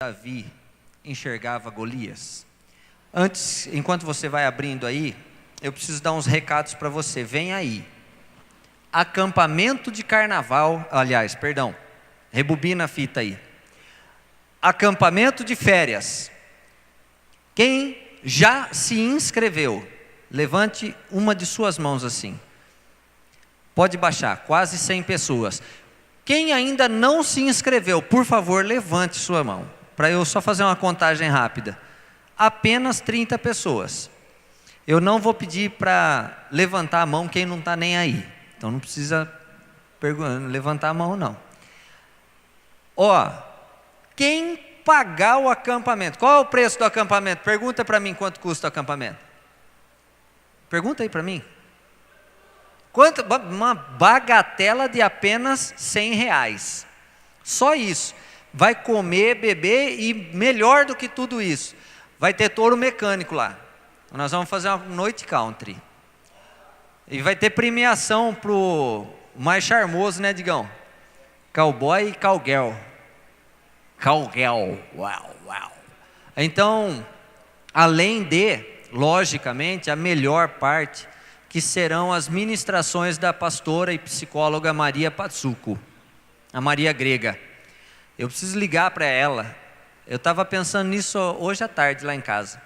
Davi enxergava Golias? Antes, enquanto você vai abrindo aí, eu preciso dar uns recados para você. Vem aí. Acampamento de carnaval, rebobina a fita aí. Acampamento de férias. Quem já se inscreveu, levante uma de suas mãos assim. Pode baixar, quase 100 pessoas. Quem ainda não se inscreveu, por favor, levante sua mão. Para eu só fazer uma contagem rápida. Apenas 30 pessoas. Eu não vou pedir para levantar a mão quem não está nem aí. Então não precisa levantar a mão não. Quem pagar o acampamento, qual é o preço do acampamento? Pergunta para mim quanto custa o acampamento. Pergunta aí para mim. Uma bagatela de apenas R$100. Só isso. Vai comer, beber e melhor do que tudo isso, vai ter touro mecânico lá. Nós vamos fazer uma noite country. E vai ter premiação pro mais charmoso, né, Digão? Cowboy e cowgirl. Cowgirl, uau. Então, além de, logicamente, a melhor parte, que serão as ministrações da pastora e psicóloga Maria Patsuko, a Maria Grega. Eu preciso ligar para ela. Eu estava pensando nisso hoje à tarde lá em casa.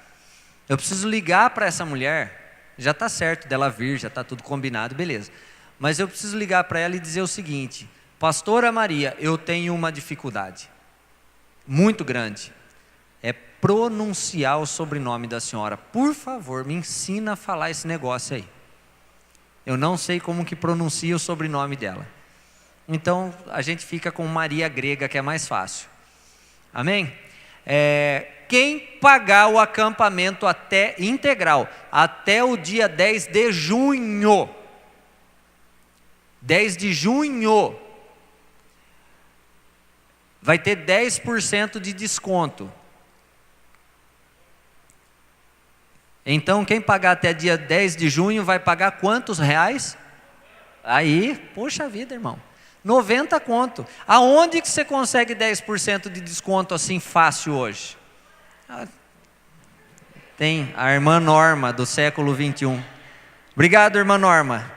Eu preciso ligar para essa mulher. Já está certo dela vir, já está tudo combinado, beleza. Mas eu preciso ligar para ela e dizer o seguinte: Pastora Maria, eu tenho uma dificuldade muito grande. É pronunciar o sobrenome da senhora. Por favor, me ensina a falar esse negócio aí. Eu não sei como que pronuncia o sobrenome dela. Então, a gente fica com Maria Grega, que é mais fácil. Amém? Quem pagar o acampamento até integral, até o dia 10 de junho, 10 de junho, vai ter 10% de desconto. Então, quem pagar até dia 10 de junho vai pagar quantos reais? Aí, poxa vida, irmão. 90 conto. Aonde que você consegue 10% de desconto assim fácil hoje? Tem a irmã Norma do século 21. Obrigado, irmã Norma.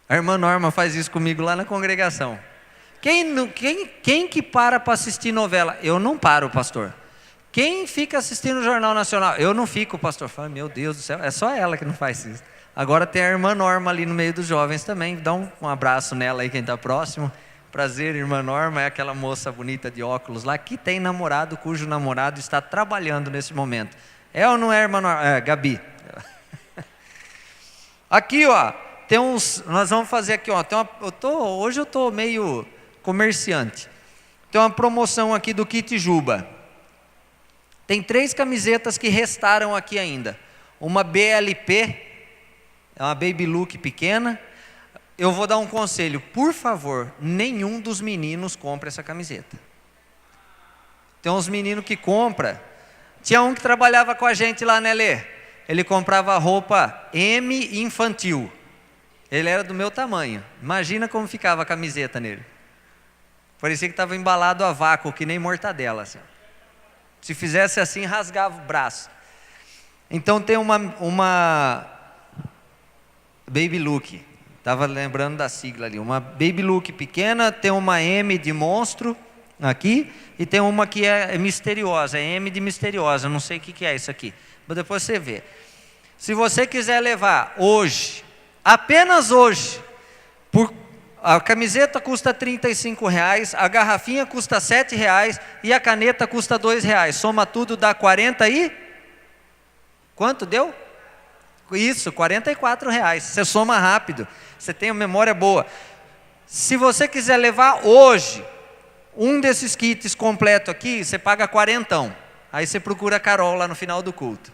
A irmã Norma faz isso comigo lá na congregação. Quem que para assistir novela? Eu não paro, pastor. Quem fica assistindo o Jornal Nacional? Eu não fico, pastor. Fala, meu Deus do céu, é só ela que não faz isso. Agora tem a irmã Norma ali no meio dos jovens também. Dá um abraço nela aí, quem está próximo. Prazer, irmã Norma, é aquela moça bonita de óculos lá, que tem namorado, cujo namorado está trabalhando nesse momento. É ou não é, irmã Norma? É, Gabi. Aqui, tem uns, nós vamos fazer aqui, hoje eu estou meio comerciante. Tem uma promoção aqui do Kit Juba. Tem 3 camisetas que restaram aqui ainda. Uma BLP, é uma baby look pequena. Eu vou dar um conselho, por favor, nenhum dos meninos compra essa camiseta. Tem uns meninos que compram. Tinha um que trabalhava com a gente lá, né, Lê? Ele comprava roupa M infantil. Ele era do meu tamanho. Imagina como ficava a camiseta nele. Parecia que estava embalado a vácuo, que nem mortadela, assim. Se fizesse assim, rasgava o braço. Então tem uma baby look. Estava lembrando da sigla ali. Uma baby look pequena, tem uma M de monstro aqui, e tem uma que é misteriosa, é M de misteriosa. Não sei o que é isso aqui, mas depois você vê. Se você quiser levar hoje, apenas hoje, a camiseta custa R$35, a garrafinha custa R$7 e a caneta custa R$2. Soma tudo, dá 40 e... Quanto deu? Isso, R$44. Você soma rápido. Você tem uma memória boa. Se você quiser levar hoje um desses kits completo aqui, você paga 40. Aí você procura a Carol lá no final do culto.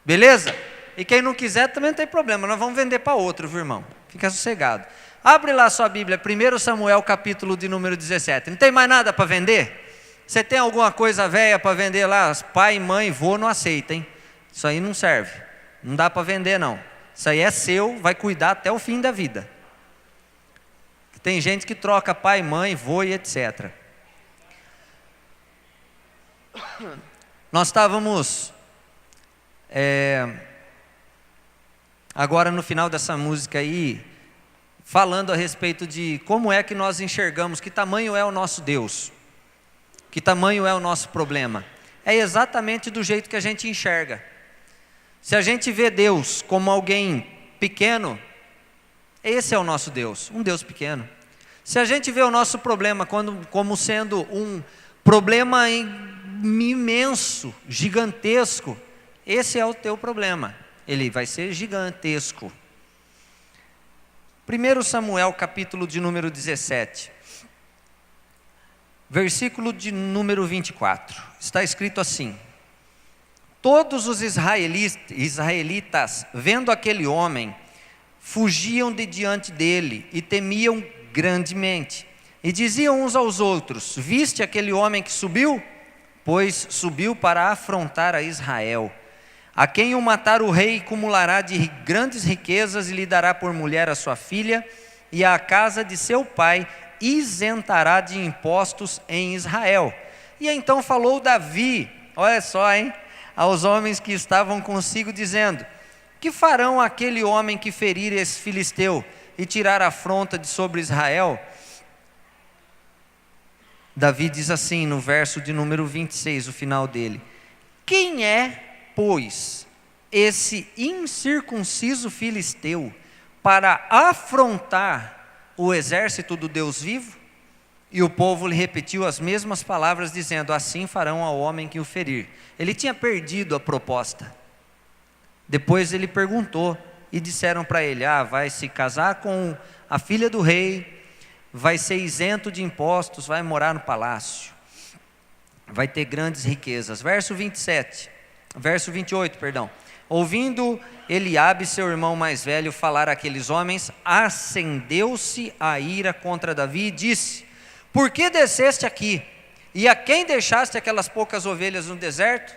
Beleza? E quem não quiser também não tem problema. Nós vamos vender para outro, viu, irmão? Fica sossegado. Abre lá a sua Bíblia, 1 Samuel, capítulo de número 17. Não tem mais nada para vender? Você tem alguma coisa velha para vender lá? Pai, mãe, vô não aceita, hein? Isso aí não serve. Não dá para vender, não. Isso aí é seu, vai cuidar até o fim da vida. Tem gente que troca pai, mãe, vô e etc. Nós estávamos agora no final dessa música aí, falando a respeito de como é que nós enxergamos, que tamanho é o nosso Deus, que tamanho é o nosso problema. É exatamente do jeito que a gente enxerga. Se a gente vê Deus como alguém pequeno, esse é o nosso Deus, um Deus pequeno. Se a gente vê o nosso problema como sendo um problema imenso, gigantesco, esse é o teu problema, ele vai ser gigantesco. 1 Samuel, capítulo de número 17, versículo de número 24, está escrito assim: todos os israelitas, vendo aquele homem, fugiam de diante dele e temiam grandemente, e diziam uns aos outros: viste aquele homem que subiu? Pois subiu para afrontar a Israel. A quem o matar o rei acumulará de grandes riquezas e lhe dará por mulher a sua filha, e a casa de seu pai isentará de impostos em Israel. E então falou Davi, olha só, aos homens que estavam consigo, dizendo: que farão aquele homem que ferir esse filisteu e tirar a afronta de sobre Israel? Davi diz assim no verso de número 26, o final dele: quem é, pois, esse incircunciso filisteu para afrontar o exército do Deus vivo? E o povo lhe repetiu as mesmas palavras, dizendo: assim farão ao homem que o ferir. Ele tinha perdido a proposta. Depois ele perguntou, e disseram para ele: vai se casar com a filha do rei, vai ser isento de impostos, vai morar no palácio, vai ter grandes riquezas. Verso 28, perdão. Ouvindo Eliabe, seu irmão mais velho, falar àqueles homens, acendeu-se a ira contra Davi e disse: por que desceste aqui? E a quem deixaste aquelas poucas ovelhas no deserto?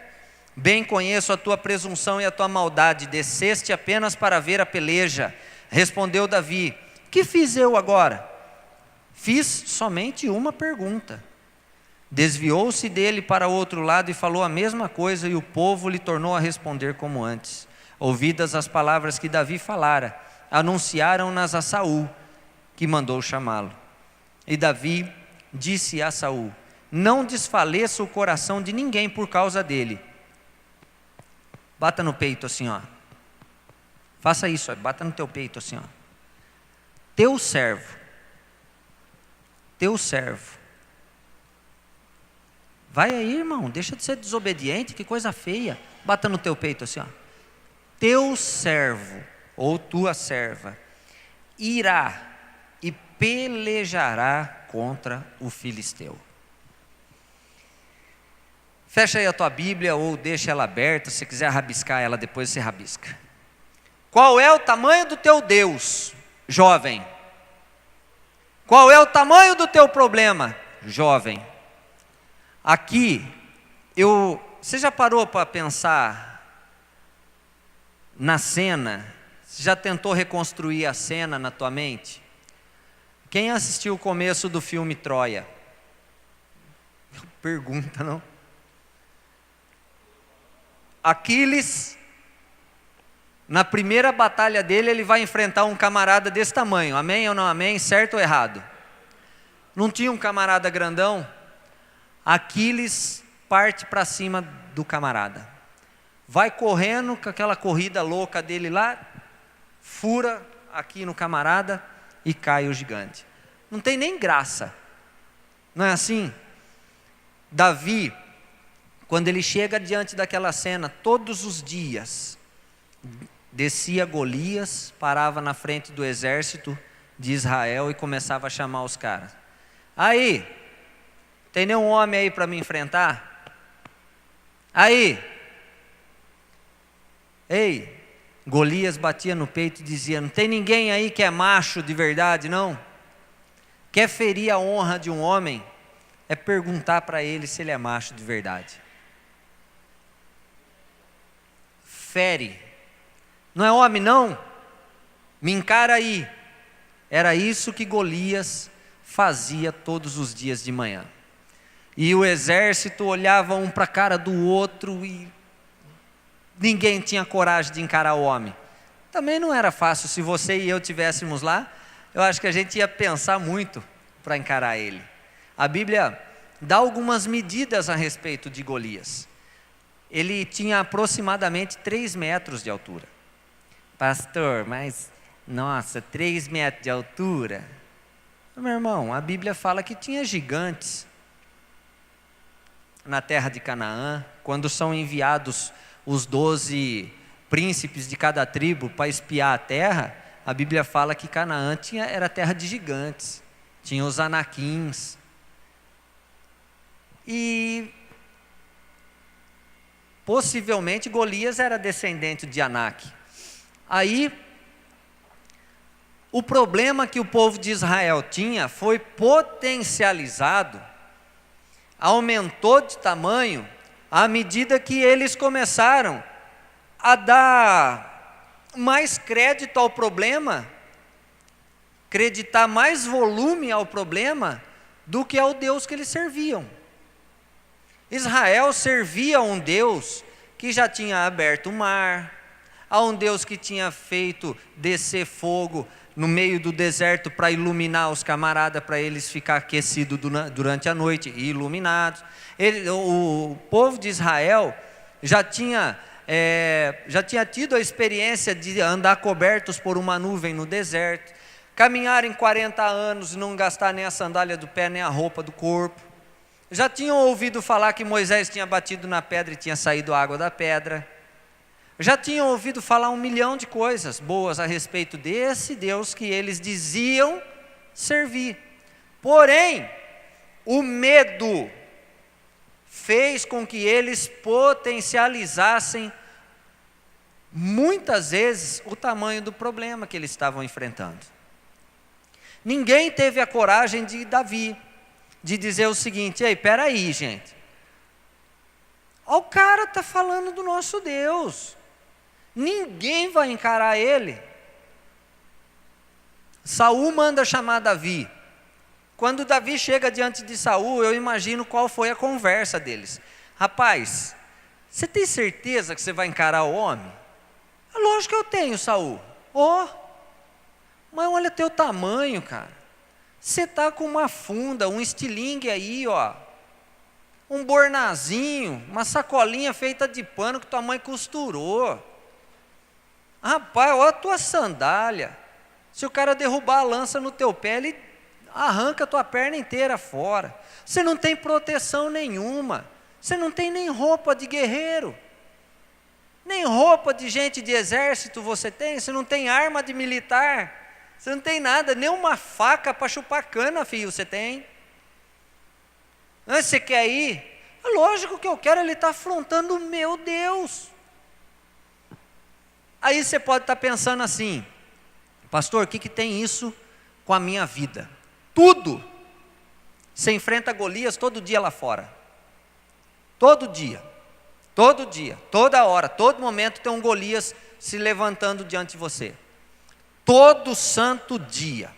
Bem conheço a tua presunção e a tua maldade, desceste apenas para ver a peleja. Respondeu Davi: que fiz eu agora? Fiz somente uma pergunta. Desviou-se dele para o outro lado e falou a mesma coisa, e o povo lhe tornou a responder como antes. Ouvidas as palavras que Davi falara, anunciaram-nas a Saul, que mandou chamá-lo. E Davi disse a Saul: não desfaleça o coração de ninguém por causa dele. Bata no peito assim, faça isso, bata no teu peito assim, teu servo, vai aí, irmão, deixa de ser desobediente, que coisa feia. Bata no teu peito assim, teu servo ou tua serva irá e pelejará contra o filisteu. Fecha aí a tua Bíblia ou deixa ela aberta, se quiser rabiscar ela depois você rabisca. Qual é o tamanho do teu Deus, jovem? Qual é o tamanho do teu problema, jovem? Aqui, você já parou para pensar na cena? Você já tentou reconstruir a cena na tua mente? Quem assistiu o começo do filme Troia? Pergunta, não? Aquiles, na primeira batalha dele, ele vai enfrentar um camarada desse tamanho, amém ou não amém, certo ou errado? Não tinha um camarada grandão? Aquiles parte para cima do camarada, vai correndo com aquela corrida louca dele lá, fura aqui no camarada e cai o gigante. Não tem nem graça, não é assim? Davi, quando ele chega diante daquela cena, todos os dias, descia Golias, parava na frente do exército de Israel e começava a chamar os caras. Aí, tem nenhum homem aí para me enfrentar? Aí, ei, Golias batia no peito e dizia: não tem ninguém aí que é macho de verdade, não? Quer ferir a honra de um homem? É perguntar para ele se ele é macho de verdade. Fere, não é homem não? Me encara aí. Era isso que Golias fazia todos os dias de manhã. E o exército olhava um para a cara do outro e ninguém tinha coragem de encarar o homem. Também não era fácil. Se você e eu estivéssemos lá, eu acho que a gente ia pensar muito para encarar ele. A Bíblia dá algumas medidas a respeito de Golias. Ele tinha aproximadamente 3 metros de altura. Pastor, mas, nossa, 3 metros de altura? Meu irmão, a Bíblia fala que tinha gigantes na terra de Canaã, quando são enviados os 12 príncipes de cada tribo para espiar a terra. A Bíblia fala que Canaã era terra de gigantes, tinha os anaquins. E possivelmente Golias era descendente de Anak. Aí, o problema que o povo de Israel tinha foi potencializado, aumentou de tamanho, à medida que eles começaram a dar mais crédito ao problema, acreditar mais volume ao problema, do que ao Deus que eles serviam. Israel servia a um Deus que já tinha aberto o mar, a um Deus que tinha feito descer fogo no meio do deserto para iluminar os camaradas, para eles ficar aquecidos durante a noite e iluminados. O povo de Israel já tinha tido a experiência de andar cobertos por uma nuvem no deserto, caminhar em 40 anos e não gastar nem a sandália do pé, nem a roupa do corpo. Já tinham ouvido falar que Moisés tinha batido na pedra e tinha saído água da pedra. Já tinham ouvido falar 1 milhão de coisas boas a respeito desse Deus que eles diziam servir. Porém, o medo fez com que eles potencializassem muitas vezes o tamanho do problema que eles estavam enfrentando. Ninguém teve a coragem de Davi, de dizer o seguinte: ei, peraí, gente, o cara está falando do nosso Deus, ninguém vai encarar ele. Saul manda chamar Davi. Quando Davi chega diante de Saul, eu imagino qual foi a conversa deles. Rapaz, você tem certeza que você vai encarar o homem? Lógico que eu tenho, Saul. Mas olha teu tamanho, cara. Você está com uma funda, um estilingue aí, ó, um bornazinho, uma sacolinha feita de pano que tua mãe costurou. Rapaz, olha a tua sandália. Se o cara derrubar a lança no teu pé, ele arranca a tua perna inteira fora. Você não tem proteção nenhuma. Você não tem nem roupa de guerreiro. Nem roupa de gente de exército você tem. Você não tem arma de militar. Você não tem nada, nem uma faca para chupar cana, filho, você tem. Você quer ir? É lógico que eu quero, ele está afrontando o meu Deus. Aí você pode estar pensando assim: pastor, o que tem isso com a minha vida? Tudo. Você enfrenta Golias todo dia lá fora. Todo dia, toda hora, todo momento tem um Golias se levantando diante de você. Todo santo dia,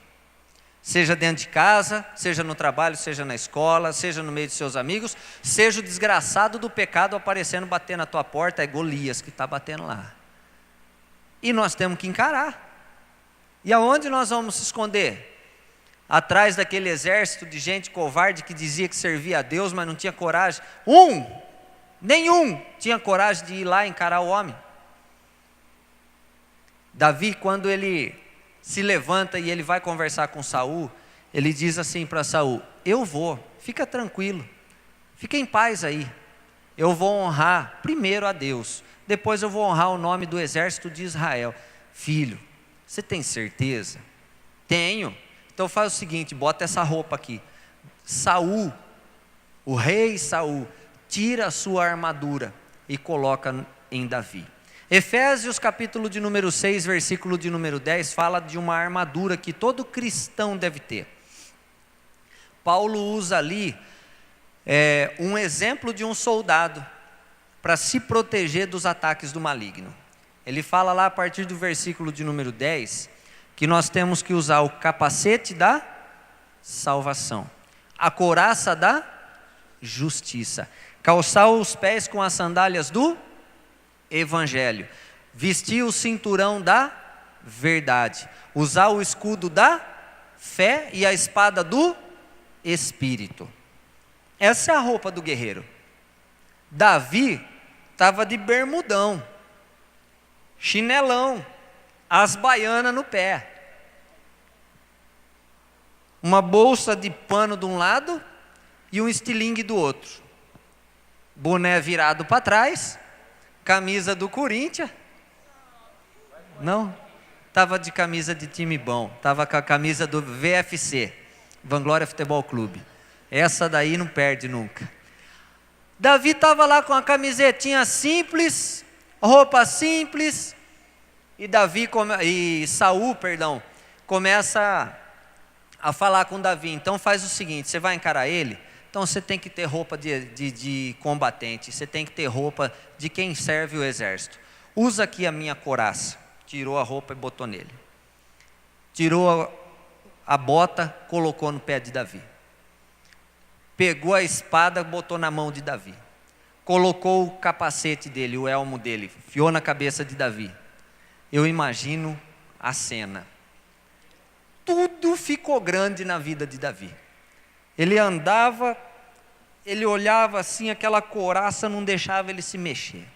seja dentro de casa, seja no trabalho, seja na escola, seja no meio de seus amigos, seja o desgraçado do pecado aparecendo, batendo na tua porta, é Golias que está batendo lá. E nós temos que encarar. E aonde nós vamos se esconder? Atrás daquele exército de gente covarde que dizia que servia a Deus, mas não tinha coragem. Nenhum tinha coragem de ir lá encarar o homem. Davi, quando ele se levanta e ele vai conversar com Saul, ele diz assim para Saul: eu vou, fica tranquilo, fica em paz aí, eu vou honrar primeiro a Deus, depois eu vou honrar o nome do exército de Israel. Filho, você tem certeza? Tenho. Então faz o seguinte, bota essa roupa aqui. Saul, o rei Saul, tira a sua armadura e coloca em Davi. Efésios capítulo de número 6, versículo de número 10, fala de uma armadura que todo cristão deve ter. Paulo usa ali um exemplo de um soldado para se proteger dos ataques do maligno. Ele fala lá a partir do versículo de número 10, que nós temos que usar o capacete da salvação, a couraça da justiça. Calçar os pés com as sandálias do Evangelho. Vestir o cinturão da verdade. Usar o escudo da fé e a espada do Espírito. Essa é a roupa do guerreiro. Davi estava de bermudão, chinelão, as baianas no pé. Uma bolsa de pano de um lado e um estilingue do outro. Boné virado para trás, camisa do Corinthians. Não, estava de camisa de time bom, estava com a camisa do VFC, Vanglória Futebol Clube. Essa daí não perde nunca. Davi estava lá com a camisetinha simples, roupa simples, e Saul, começa a falar com Davi. Então faz o seguinte, você vai encarar ele, então você tem que ter roupa de combatente, você tem que ter roupa de quem serve o exército. Usa aqui a minha couraça. Tirou a roupa e botou nele. Tirou a bota, colocou no pé de Davi. Pegou a espada, botou na mão de Davi. Colocou o capacete dele, o elmo dele, enfiou na cabeça de Davi. Eu imagino a cena. Tudo ficou grande na vida de Davi. Ele andava, ele olhava assim, aquela couraça não deixava ele se mexer.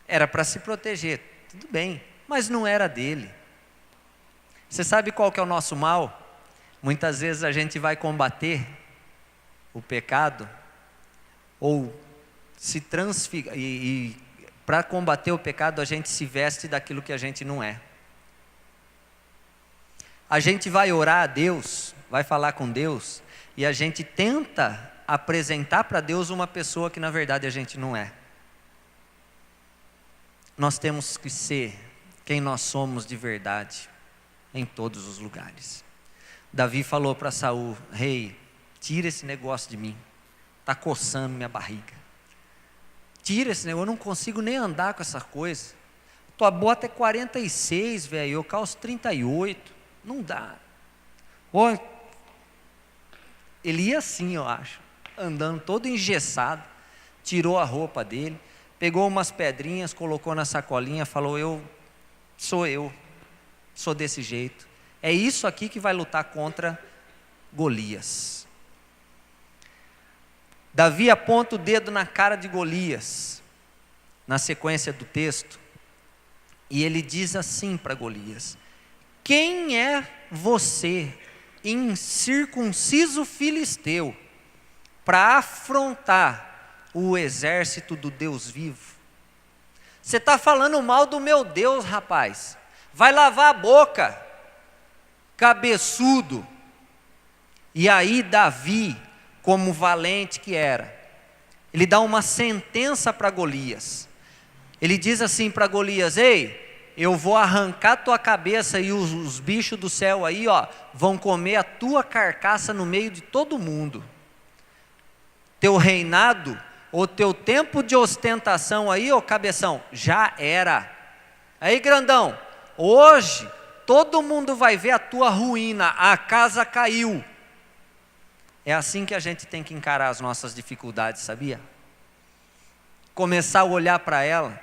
Era para se proteger, tudo bem, mas não era dele. Você sabe qual que é o nosso mal? Muitas vezes a gente vai combater o pecado, ou se transfigura, e para combater o pecado a gente se veste daquilo que a gente não é. A gente vai orar a Deus, vai falar com Deus, e a gente tenta apresentar para Deus uma pessoa que na verdade a gente não é. Nós temos que ser quem nós somos de verdade, em todos os lugares. Davi falou para Saul: rei, tira esse negócio de mim, está coçando minha barriga. Tira esse negócio, eu não consigo nem andar com essa coisa. Tua bota é 46, velho, eu calço 38, não dá. Ele ia assim, eu acho, andando todo engessado, tirou a roupa dele, pegou umas pedrinhas, colocou na sacolinha, falou: eu sou desse jeito. É isso aqui que vai lutar contra Golias. Davi aponta o dedo na cara de Golias, na sequência do texto, e ele diz assim para Golias: quem é você, incircunciso filisteu, para afrontar o exército do Deus vivo? Você está falando mal do meu Deus, rapaz. Vai lavar a boca, cabeçudo. E aí Davi, como valente que era, ele dá uma sentença para Golias. Ele diz assim para Golias: ei, eu vou arrancar tua cabeça e os bichos do céu aí, ó, vão comer a tua carcaça no meio de todo mundo. Teu reinado, ou teu tempo de ostentação aí, ô cabeção, já era. Aí, grandão, hoje todo mundo vai ver a tua ruína, a casa caiu. É assim que a gente tem que encarar as nossas dificuldades, sabia? Começar a olhar para ela.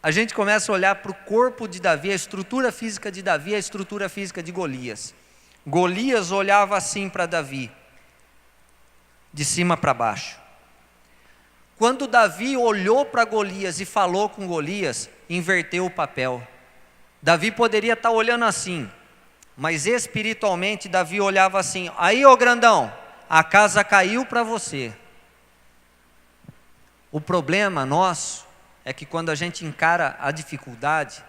A gente começa a olhar para o corpo de Davi, a estrutura física de Davi, a estrutura física de Golias. Golias olhava assim para Davi, de cima para baixo. Quando Davi olhou para Golias e falou com Golias, inverteu o papel. Davi poderia estar olhando assim, mas espiritualmente Davi olhava assim: aí, ô grandão, a casa caiu para você. O problema nosso é que quando a gente encara a dificuldade,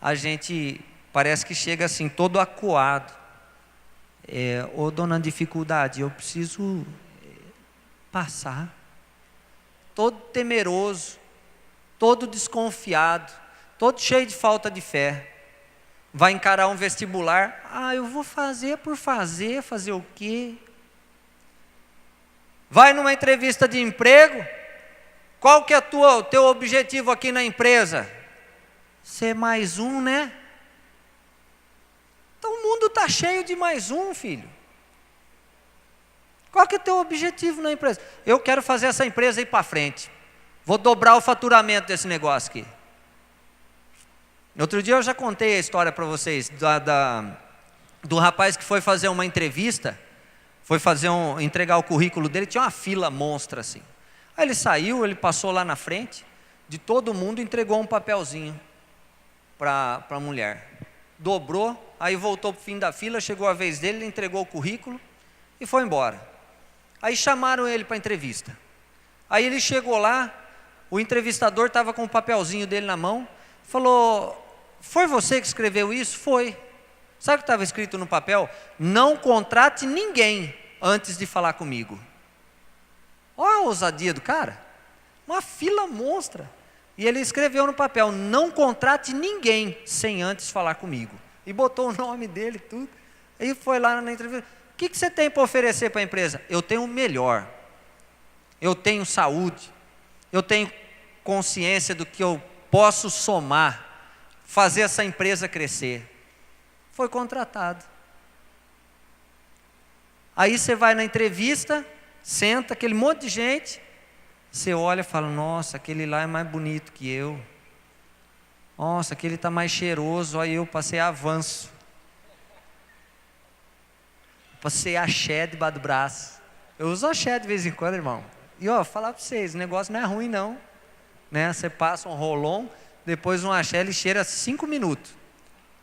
a gente parece que chega assim, todo acuado. Ô dona dificuldade, eu preciso passar. Todo temeroso, todo desconfiado, todo cheio de falta de fé. Vai encarar um vestibular: eu vou fazer por fazer o quê? Vai numa entrevista de emprego: qual que é o teu objetivo aqui na empresa? Ser mais um, né? Então o mundo está cheio de mais um, filho. Qual que é o teu objetivo na empresa? Eu quero fazer essa empresa ir para frente. Vou dobrar o faturamento desse negócio aqui. Outro dia eu já contei a história para vocês do rapaz que foi fazer uma entrevista, entregar o currículo dele, tinha uma fila monstra assim. Aí ele saiu, ele passou lá na frente, de todo mundo, entregou um papelzinho para a mulher. Dobrou, aí voltou para o fim da fila, chegou a vez dele, ele entregou o currículo e foi embora. Aí chamaram ele para a entrevista. Aí ele chegou lá, o entrevistador estava com o papelzinho dele na mão, falou: foi você que escreveu isso? Foi. Sabe o que estava escrito no papel? Não contrate ninguém antes de falar comigo. Olha a ousadia do cara. Uma fila monstra. E ele escreveu no papel: não contrate ninguém sem antes falar comigo. E botou o nome dele e tudo. Aí foi lá na entrevista: o que você tem para oferecer para a empresa? Eu tenho o melhor. Eu tenho saúde. Eu tenho consciência do que eu posso somar, fazer essa empresa crescer. Foi contratado. Aí você vai na entrevista, senta, aquele monte de gente, você olha e fala: nossa, aquele lá é mais bonito que eu. Nossa, aquele está mais cheiroso, aí eu passei avanço. Passei axé debaixo do braço. Eu uso axé de vez em quando, irmão. E ó, falar para vocês, o negócio não é ruim não. Né? Você passa um rolon, depois um axé, ele cheira 5 minutos.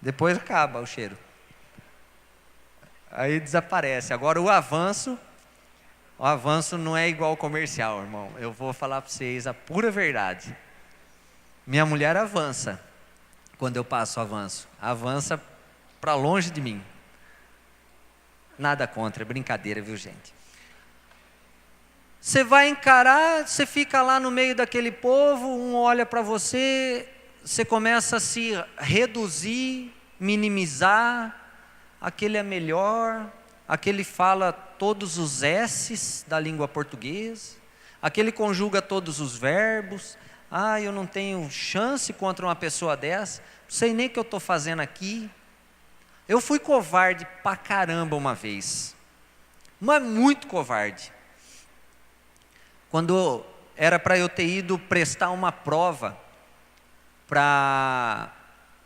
Depois acaba o cheiro. Aí desaparece. Agora o avanço não é igual ao comercial, irmão. Eu vou falar para vocês a pura verdade. Minha mulher avança. Quando eu passo o avanço, avança para longe de mim. Nada contra, é brincadeira, viu, gente? Você vai encarar, você fica lá no meio daquele povo, um olha para você, você começa a se reduzir, minimizar. Aquele é melhor, aquele fala todos os S's da língua portuguesa, aquele conjuga todos os verbos. Ah, eu não tenho chance contra uma pessoa dessa, não sei nem o que eu estou fazendo aqui. Eu fui covarde pra caramba uma vez, mas muito covarde. Quando era para eu ter ido prestar uma prova para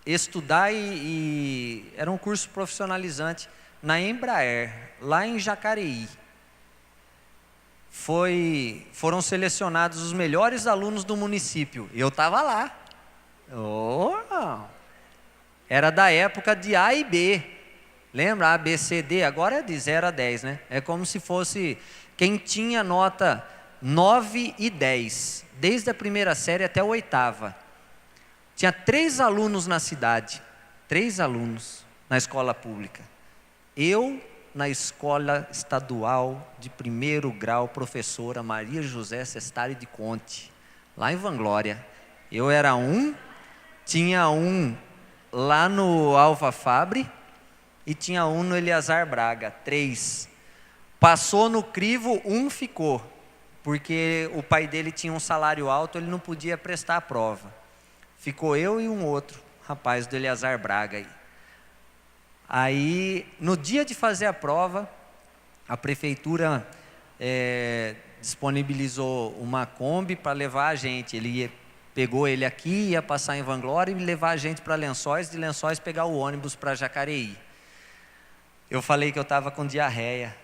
estudar e era um curso profissionalizante na Embraer, lá em Jacareí. Foram selecionados os melhores alunos do município. Eu estava lá. Era da época de A e B. Lembra? A, B, C, D. Agora é de 0 a 10, né? É como se fosse quem tinha nota 9 e 10, desde a primeira série até a 8ª. Tinha 3 alunos na cidade, 3 alunos na escola pública. Eu, na escola estadual de 1º grau, professora Maria José Sestari de Conte, lá em Vanglória. Eu era tinha um lá no Alva Fabre e tinha um no Eleazar Braga, 3. Passou no crivo, 1 ficou, porque o pai dele tinha um salário alto, ele não podia prestar a prova. Ficou eu e um outro rapaz do Eleazar Braga. Aí, no dia de fazer a prova, a prefeitura disponibilizou uma Kombi para levar a gente. Pegou ele aqui, ia passar em Vanglória e levar a gente para Lençóis, de Lençóis pegar o ônibus para Jacareí. Eu falei que eu estava com diarreia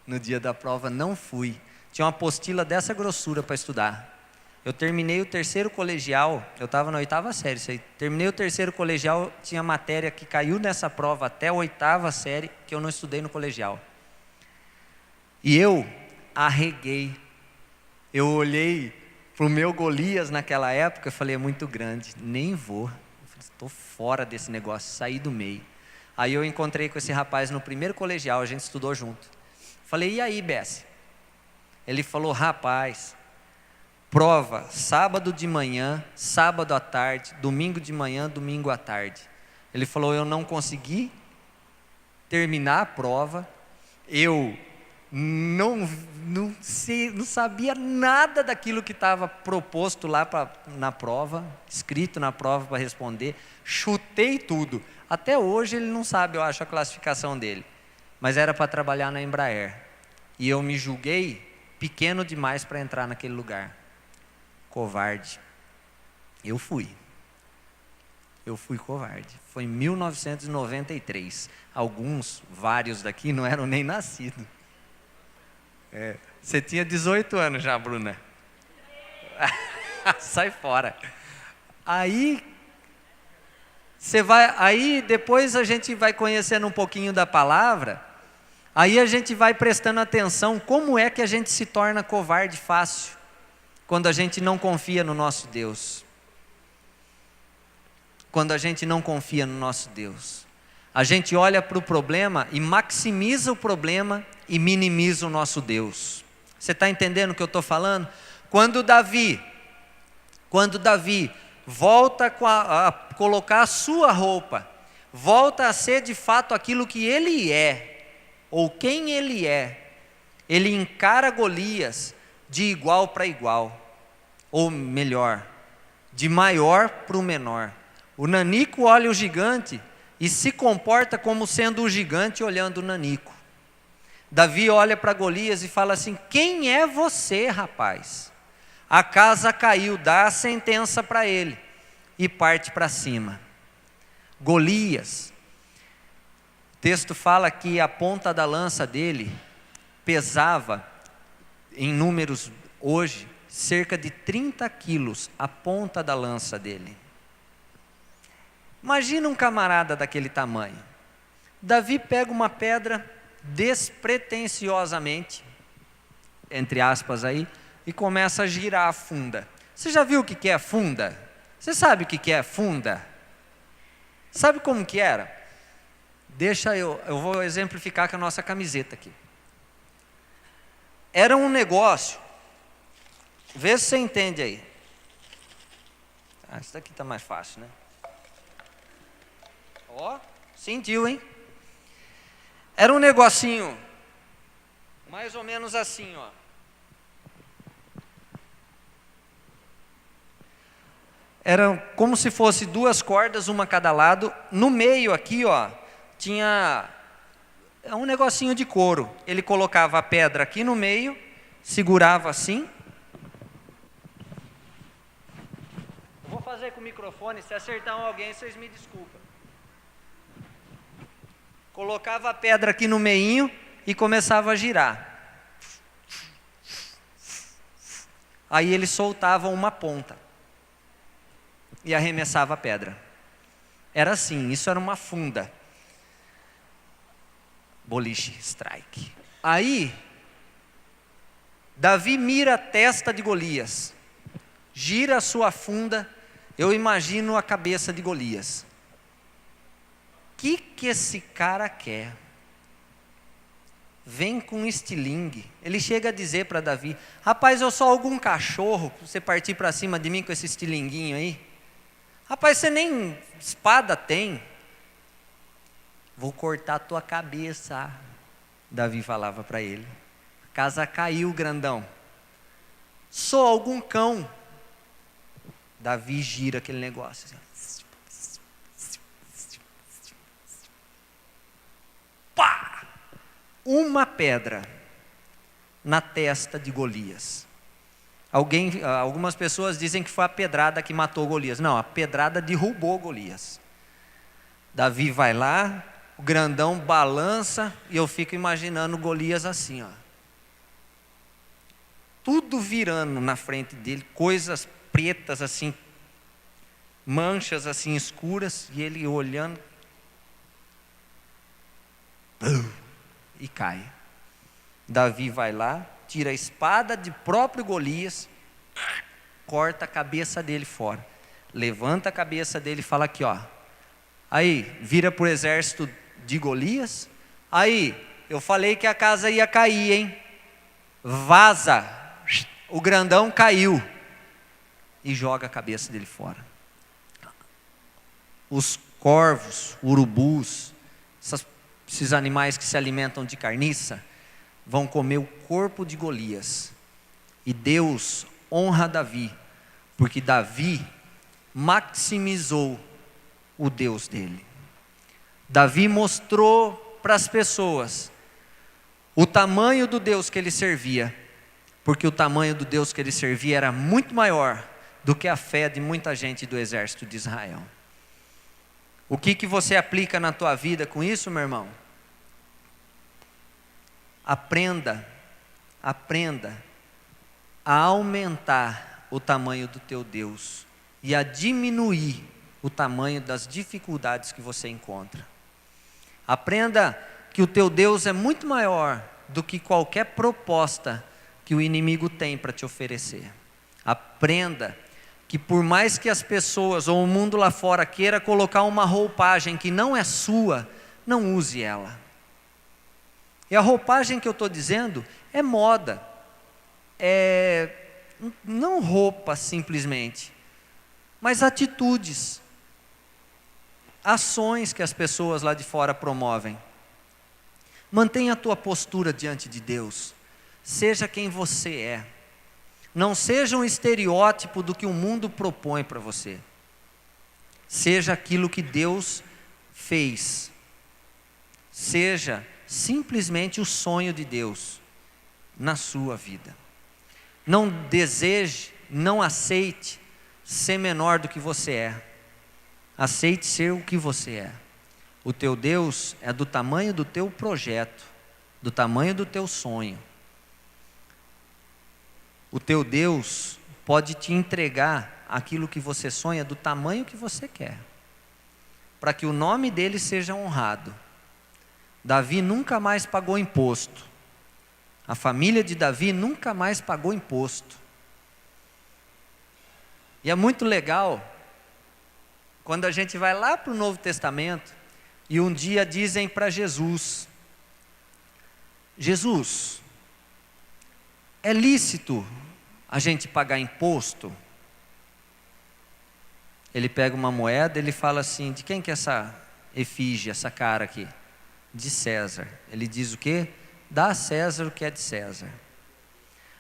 no dia da prova, não fui. Tinha uma apostila dessa grossura para estudar. Eu terminei o 3º colegial, eu estava na 8ª série, isso aí. Terminei o 3º colegial, tinha matéria que caiu nessa prova até a 8ª série, que eu não estudei no colegial. E eu arreguei. Eu olhei para o meu Golias naquela época, eu falei: é muito grande, nem vou. Estou fora desse negócio, saí do meio. Aí eu encontrei com esse rapaz no 1º colegial, a gente estudou junto. Falei: e aí, Bessie? Ele falou: rapaz, prova sábado de manhã, sábado à tarde, domingo de manhã, domingo à tarde. Ele falou: eu não consegui terminar a prova, eu não sabia nada daquilo que estava proposto lá na prova, escrito na prova para responder, chutei tudo. Até hoje ele não sabe, eu acho, a classificação dele, mas era para trabalhar na Embraer. E eu me julguei pequeno demais para entrar naquele lugar. Covarde. Eu fui covarde. Foi em 1993. Vários daqui não eram nem nascidos. Você tinha 18 anos já, Bruna. Sai fora. Aí depois a gente vai conhecendo um pouquinho da palavra. Aí a gente vai prestando atenção como é que a gente se torna covarde fácil quando a gente não confia no nosso Deus. Quando a gente não confia no nosso Deus. A gente olha para o problema e maximiza o problema e minimiza o nosso Deus. Você está entendendo o que eu estou falando? Quando Davi volta a colocar a sua roupa, volta a ser de fato aquilo que ele é, ou quem ele é, ele encara Golias de igual para igual, ou melhor, de maior para o menor. O nanico olha o gigante e se comporta como sendo o gigante olhando o nanico. Davi olha para Golias e fala assim: quem é você, rapaz? A casa caiu, dá a sentença para ele e parte para cima. Golias, o texto fala que a ponta da lança dele pesava, em números hoje, cerca de 30 quilos, a ponta da lança dele. Imagina um camarada daquele tamanho. Davi pega uma pedra despretensiosamente, entre aspas aí, e começa a girar a funda. Você já viu o que é a funda? Você sabe o que é a funda? Sabe como que era? Eu vou exemplificar com a nossa camiseta aqui. Era um negócio, vê se você entende aí. Isso daqui está mais fácil, né? Sentiu, hein? Era um negocinho, mais ou menos assim, ó. Era como se fosse 2 cordas, uma a cada lado. No meio aqui, ó, tinha um negocinho de couro. Ele colocava a pedra aqui no meio, segurava assim. Eu vou fazer com o microfone, se acertar alguém, vocês me desculpem. Colocava a pedra aqui no meinho e começava a girar. Aí ele soltava uma ponta e arremessava a pedra. Era assim, isso era uma funda. Boliche, strike. Aí, Davi mira a testa de Golias, gira a sua funda, eu imagino a cabeça de Golias. O que esse cara quer? Vem com um estilingue. Ele chega a dizer para Davi: rapaz, eu sou algum cachorro para você partir para cima de mim com esse estilinguinho aí? Rapaz, você nem espada tem. Vou cortar a tua cabeça. Davi falava para ele. A casa caiu, grandão. Sou algum cão. Davi gira aquele negócio assim. Pá! Uma pedra na testa de Golias. Algumas pessoas dizem que foi a pedrada que matou Golias. Não, a pedrada derrubou Golias. Davi vai lá, o grandão balança e eu fico imaginando Golias assim, ó. Tudo virando na frente dele, coisas pretas assim, manchas assim escuras, e ele olhando. E cai. Davi vai lá, tira a espada de próprio Golias, corta a cabeça dele fora, levanta a cabeça dele e fala aqui, ó. Aí, vira para o exército de Golias. Aí, eu falei que a casa ia cair, hein? Vaza. O grandão caiu. E joga a cabeça dele fora. Os corvos, urubus, esses animais que se alimentam de carniça, vão comer o corpo de Golias. E Deus honra Davi, porque Davi maximizou o Deus dele. Davi mostrou para as pessoas o tamanho do Deus que ele servia, porque o tamanho do Deus que ele servia era muito maior do que a fé de muita gente do exército de Israel. O que você aplica na tua vida com isso, meu irmão? Aprenda a aumentar o tamanho do teu Deus e a diminuir o tamanho das dificuldades que você encontra. Aprenda que o teu Deus é muito maior do que qualquer proposta que o inimigo tem para te oferecer. Aprenda que por mais que as pessoas ou o mundo lá fora queira colocar uma roupagem que não é sua, não use ela. E a roupagem que eu estou dizendo é moda, não roupa simplesmente, mas atitudes, ações que as pessoas lá de fora promovem. Mantenha a tua postura diante de Deus, seja quem você é, não seja um estereótipo do que o mundo propõe para você, seja aquilo que Deus fez, seja simplesmente o sonho de Deus na sua vida. Não deseje, não aceite ser menor do que você é, aceite ser o que você é. O teu Deus é do tamanho do teu projeto, do tamanho do teu sonho. O teu Deus pode te entregar aquilo que você sonha do tamanho que você quer, para que o nome dele seja honrado. Davi nunca mais pagou imposto. A família de Davi nunca mais pagou imposto. E é muito legal quando a gente vai lá para o Novo Testamento e um dia dizem para Jesus: Jesus, é lícito a gente pagar imposto? Ele pega uma moeda, ele fala assim: de quem que é essa efígie, essa cara aqui? De César. Ele diz o quê? Dá a César o que é de César.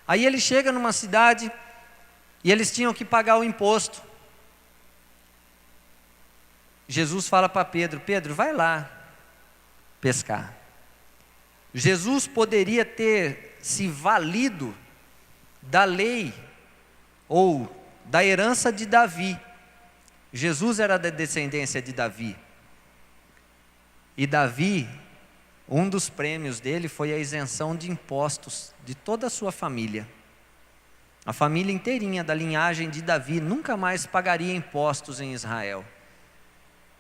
Aí ele chega numa cidade e eles tinham que pagar o imposto. Jesus fala para Pedro: Pedro, vai lá pescar. Jesus poderia ter se valido da lei ou da herança de Davi. Jesus era da descendência de Davi. E Davi, um dos prêmios dele foi a isenção de impostos de toda a sua família. A família inteirinha da linhagem de Davi nunca mais pagaria impostos em Israel.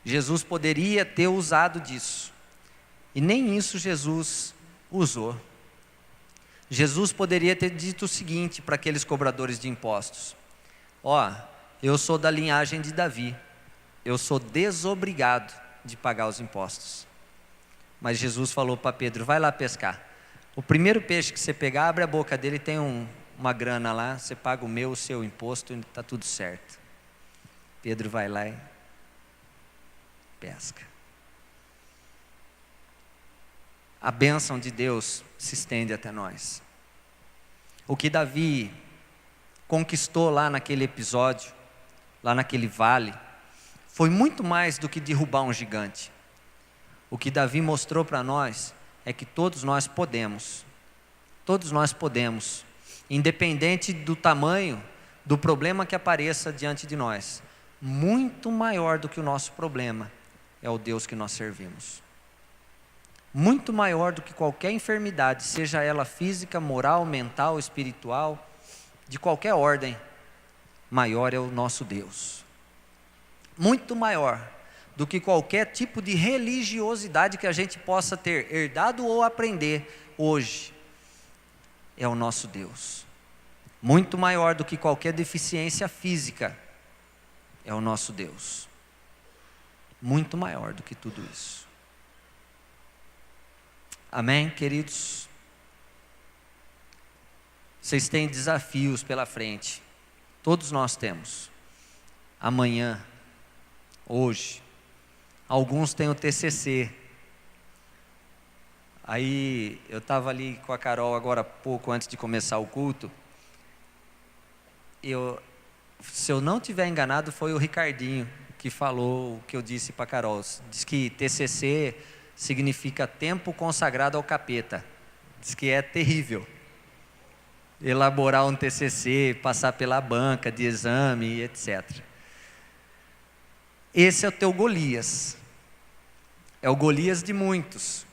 Jesus poderia ter usado disso. E nem isso Jesus usou. Jesus poderia ter dito o seguinte para aqueles cobradores de impostos: ó, eu sou da linhagem de Davi, eu sou desobrigado de pagar os impostos. Mas Jesus falou para Pedro: vai lá pescar. O primeiro peixe que você pegar, abre a boca dele, tem uma grana lá, você paga o seu imposto e está tudo certo. Pedro vai lá e pesca. A bênção de Deus se estende até nós. O que Davi conquistou lá naquele episódio, lá naquele vale, foi muito mais do que derrubar um gigante. O que Davi mostrou para nós é que todos nós podemos, independente do tamanho do problema que apareça diante de nós, muito maior do que o nosso problema é o Deus que nós servimos. Muito maior do que qualquer enfermidade, seja ela física, moral, mental, espiritual, de qualquer ordem, maior é o nosso Deus. Muito maior do que qualquer tipo de religiosidade que a gente possa ter herdado ou aprender hoje, é o nosso Deus. Muito maior do que qualquer deficiência física, é o nosso Deus. Muito maior do que tudo isso. Amém, queridos? Vocês têm desafios pela frente, todos nós temos. Amanhã, hoje, alguns têm o TCC. Aí eu estava ali com a Carol agora há pouco, antes de começar o culto. Se eu não estiver enganado, foi o Ricardinho que falou o que eu disse para a Carol. Diz que TCC significa tempo consagrado ao capeta. Diz que é terrível. Elaborar um TCC, passar pela banca de exame, etc. Esse é o teu Golias. É o Golias de muitos.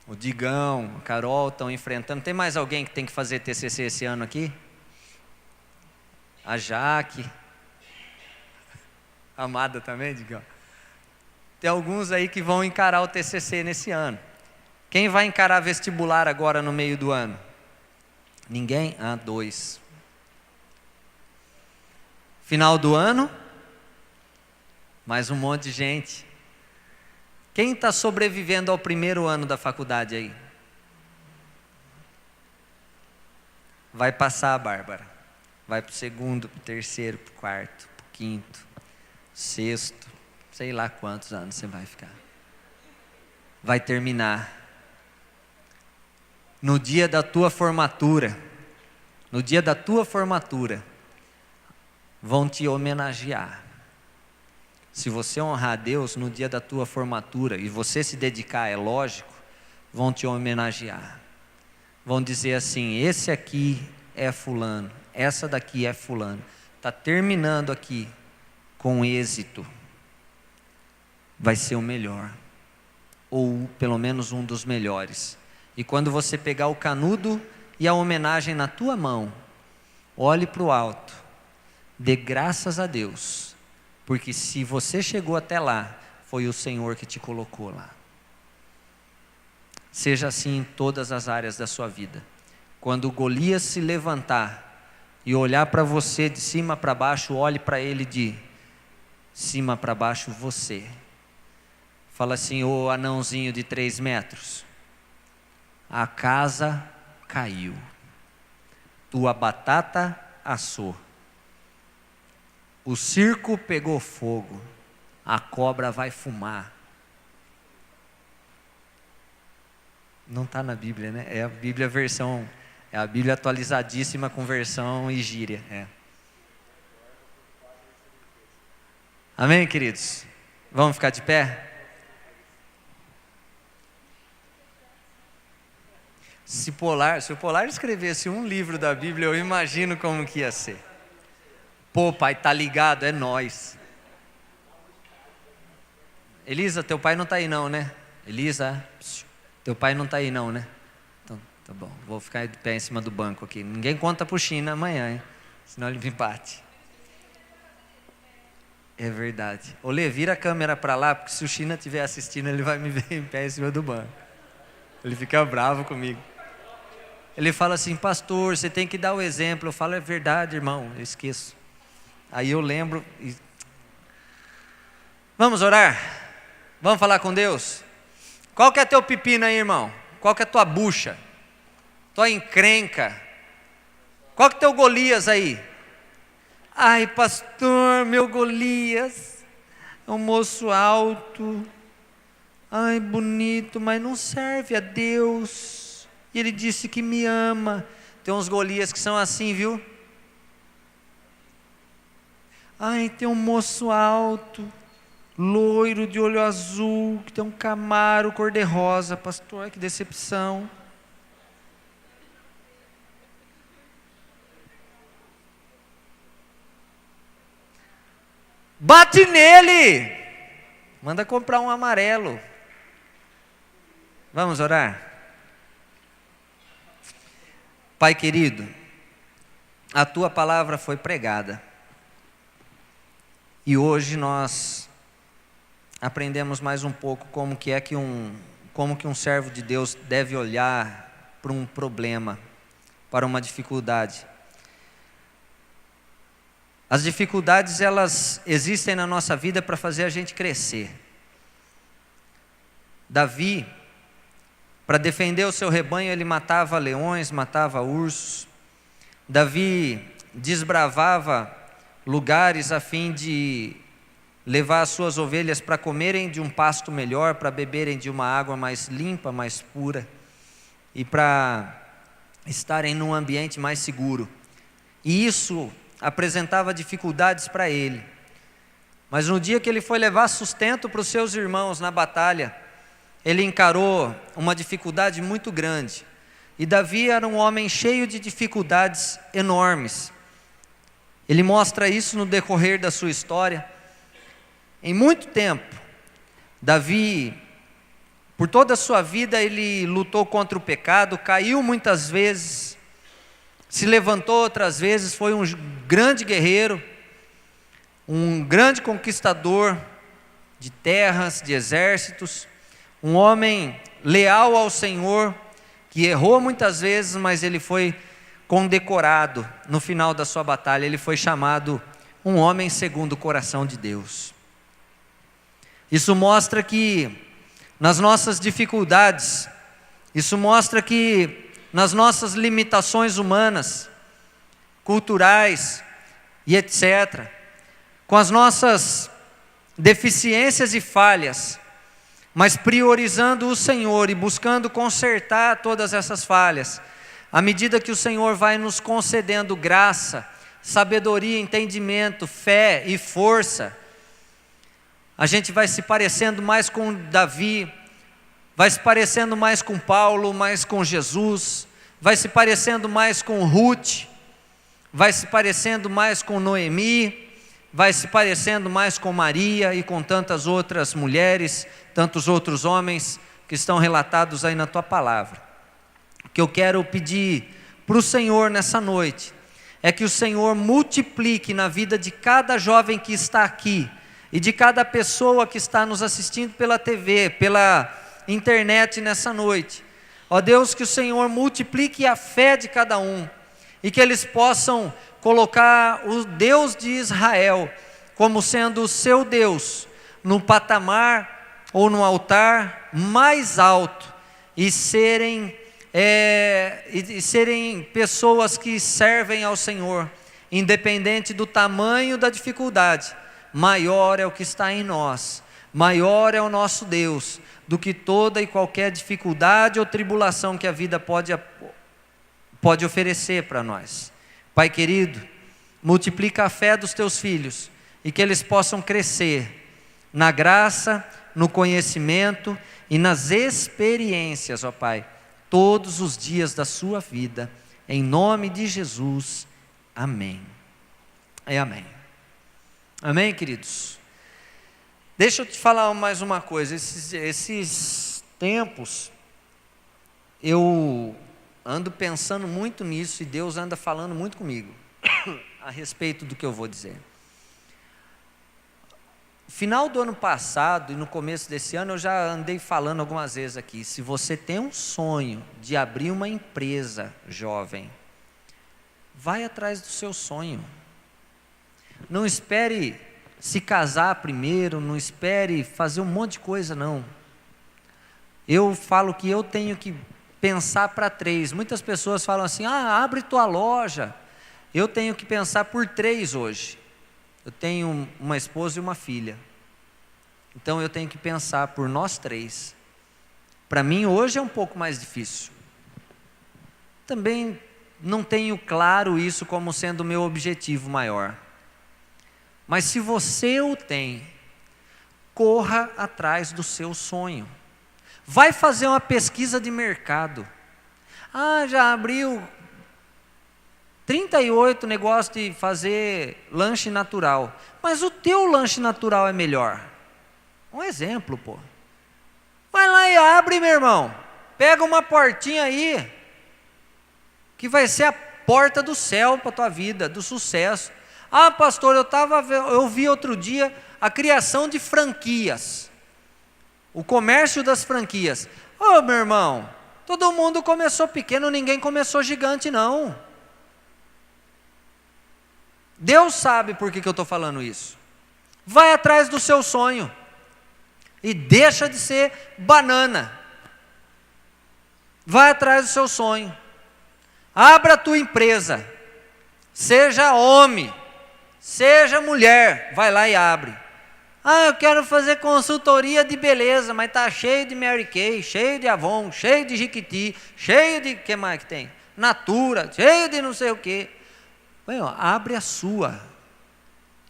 O Digão, a Carol estão enfrentando. Tem mais alguém que tem que fazer TCC esse ano aqui? A Jaque. A Amada também, Digão. Tem alguns aí que vão encarar o TCC nesse ano. Quem vai encarar vestibular agora no meio do ano? Ninguém? 2. Final do ano? Mais um monte de gente. Quem está sobrevivendo ao primeiro ano da faculdade aí? Vai passar, Bárbara. Vai para o segundo, para o terceiro, para o quarto, para o quinto, sexto. Sei lá quantos anos você vai ficar. Vai terminar. No dia da tua formatura, vão te homenagear. Se você honrar a Deus no dia da tua formatura, e você se dedicar, é lógico, vão te homenagear. Vão dizer assim: esse aqui é fulano, essa daqui é fulano. Está terminando aqui com êxito. Vai ser o melhor, ou pelo menos um dos melhores. E quando você pegar o canudo e a homenagem na tua mão, olhe para o alto, dê graças a Deus, porque se você chegou até lá, foi o Senhor que te colocou lá. Seja assim em todas as áreas da sua vida. Quando Golias se levantar e olhar para você de cima para baixo, olhe para ele de cima para baixo você. Fala assim: ô anãozinho de 3 metros, a casa caiu, tua batata assou, o circo pegou fogo, a cobra vai fumar. Não está na Bíblia, né? É a Bíblia versão, é a Bíblia atualizadíssima com versão e gíria. Amém, queridos? Vamos ficar de pé? Se o Polar escrevesse um livro da Bíblia, eu imagino como que ia ser. Pô, pai, tá ligado? É nós. Elisa, teu pai não está aí não, né? Elisa, teu pai não está aí não, né? Então, tá bom, vou ficar de pé em cima do banco aqui. Ninguém conta pro China amanhã, hein? Senão ele me bate. É verdade. Olê, vira a câmera para lá, porque se o China estiver assistindo, ele vai me ver em pé em cima do banco. Ele fica bravo comigo. Ele fala assim: pastor, você tem que dar o exemplo. Eu falo: é verdade, irmão, eu esqueço. Aí eu lembro e... Vamos orar? Vamos falar com Deus? Qual que é teu pepino aí, irmão? Qual que é tua bucha? Tua encrenca? Qual que é teu Golias aí? Ai, pastor, meu Golias é um moço alto, ai, bonito, mas não serve a Deus. E ele disse que me ama. Tem uns Golias que são assim, viu? Ai, tem um moço alto, loiro, de olho azul, que tem um Camaro cor-de-rosa. Pastor, que decepção. Bate nele! Manda comprar um amarelo. Vamos orar? Pai querido, a tua palavra foi pregada. E hoje nós aprendemos mais um pouco como que um servo de Deus deve olhar para um problema, para uma dificuldade. As dificuldades, elas existem na nossa vida para fazer a gente crescer. Davi, para defender o seu rebanho, ele matava leões, matava ursos. Davi desbravava lugares a fim de levar as suas ovelhas para comerem de um pasto melhor, para beberem de uma água mais limpa, mais pura, e para estarem num ambiente mais seguro. E isso apresentava dificuldades para ele. Mas no dia que ele foi levar sustento para os seus irmãos na batalha, ele encarou uma dificuldade muito grande. E Davi era um homem cheio de dificuldades enormes. Ele mostra isso no decorrer da sua história. Em muito tempo, Davi, por toda a sua vida, ele lutou contra o pecado, caiu muitas vezes, se levantou outras vezes, foi um grande guerreiro, um grande conquistador de terras, de exércitos, um homem leal ao Senhor, que errou muitas vezes, mas ele foi condecorado no final da sua batalha. Ele foi chamado um homem segundo o coração de Deus. Isso mostra que nas nossas dificuldades, isso mostra que nas nossas limitações humanas, culturais e etc., com as nossas deficiências e falhas, mas priorizando o Senhor e buscando consertar todas essas falhas, à medida que o Senhor vai nos concedendo graça, sabedoria, entendimento, fé e força, a gente vai se parecendo mais com Davi, vai se parecendo mais com Paulo, mais com Jesus, vai se parecendo mais com Ruth, vai se parecendo mais com Noemi, vai se parecendo mais com Maria e com tantas outras mulheres, tantos outros homens que estão relatados aí na tua palavra. O que eu quero pedir para o Senhor nessa noite é que o Senhor multiplique na vida de cada jovem que está aqui e de cada pessoa que está nos assistindo pela TV, pela internet nessa noite. Ó Deus, que o Senhor multiplique a fé de cada um e que eles possam colocar o Deus de Israel como sendo o seu Deus no patamar ou no altar mais alto e serem pessoas que servem ao Senhor, independente do tamanho da dificuldade. Maior é o que está em nós, maior é o nosso Deus do que toda e qualquer dificuldade ou tribulação que a vida pode oferecer para nós. Pai querido, multiplica a fé dos teus filhos e que eles possam crescer na graça, no conhecimento e nas experiências, ó Pai, todos os dias da sua vida, em nome de Jesus, amém. Amém. Amém, queridos? Deixa eu te falar mais uma coisa, esses tempos, eu ando pensando muito nisso e Deus anda falando muito comigo a respeito do que eu vou dizer. Final do ano passado e no começo desse ano eu já andei falando algumas vezes aqui, se você tem um sonho de abrir uma empresa, jovem, vai atrás do seu sonho. Não espere se casar primeiro, não espere fazer um monte de coisa, não. Eu falo que eu tenho que pensar para 3. Muitas pessoas falam assim, abre tua loja. Eu tenho que pensar por 3 hoje. Eu tenho uma esposa e uma filha. Então eu tenho que pensar por nós 3. Para mim hoje é um pouco mais difícil. Também não tenho claro isso como sendo o meu objetivo maior. Mas se você o tem, corra atrás do seu sonho. Vai fazer uma pesquisa de mercado. Já abriu 38 negócios de fazer lanche natural. Mas o teu lanche natural é melhor. Um exemplo, pô. Vai lá e abre, meu irmão. Pega uma portinha aí, que vai ser a porta do céu para a tua vida, do sucesso. Pastor, eu vi outro dia a criação de franquias. O comércio das franquias. Meu irmão, todo mundo começou pequeno, ninguém começou gigante não. Deus sabe por que eu estou falando isso. Vai atrás do seu sonho. E deixa de ser banana. Vai atrás do seu sonho. Abra a tua empresa. Seja homem, seja mulher, vai lá e abre. Eu quero fazer consultoria de beleza, mas está cheio de Mary Kay, cheio de Avon, cheio de Jiquiti, cheio de, que mais que tem? Natura, cheio de não sei o quê. Abre a sua.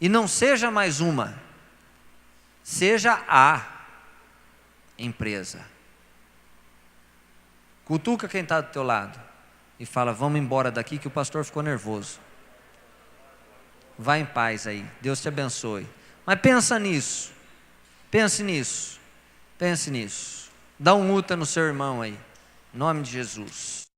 E não seja mais uma. Seja a empresa. Cutuca quem está do teu lado e fala: vamos embora daqui que o pastor ficou nervoso. Vai em paz aí, Deus te abençoe. Mas pensa nisso, pense nisso, pense nisso. Dá um uta no seu irmão aí, em nome de Jesus.